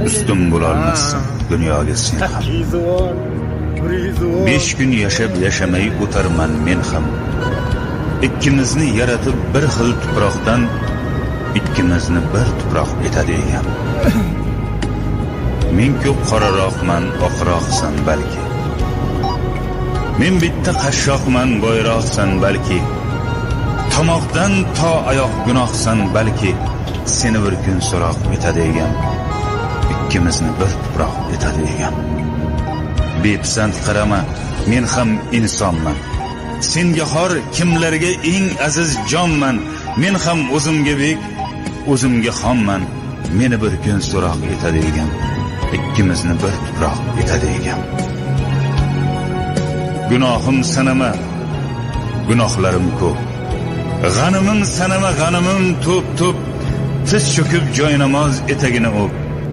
ustun bo'lolmassan dunyoga sen ham. 5 kun yashab yashamay o'tarman men ham. Ikkimizni yaratib bir xil tuproqdan, ikkimizni bir tuproq etadi ekan. Men ko'p qoraroqman, oqroqsan balki. Men bitta qashshoqman, boyroqsan balki. Tomoqdan to oyoq gunohsan balki. Seni bir kun so'roq etadi ekan. Ikkimizni bir tuproq etadi ekan. Bepisand qarama, men ham insonman. Senga xor kimlarga eng aziz jonman. Men ham o'zimga bek, o'zimga xonman. Meni bir kun so'roq etadi ekan. Ikkimizni bir tuproq etadi ekan. Gunohim sanama, gunohlarim ko'p. G'animim sanama, g'animim to'p-to'p. Tiz cho'kib joy namoz etagini o'p.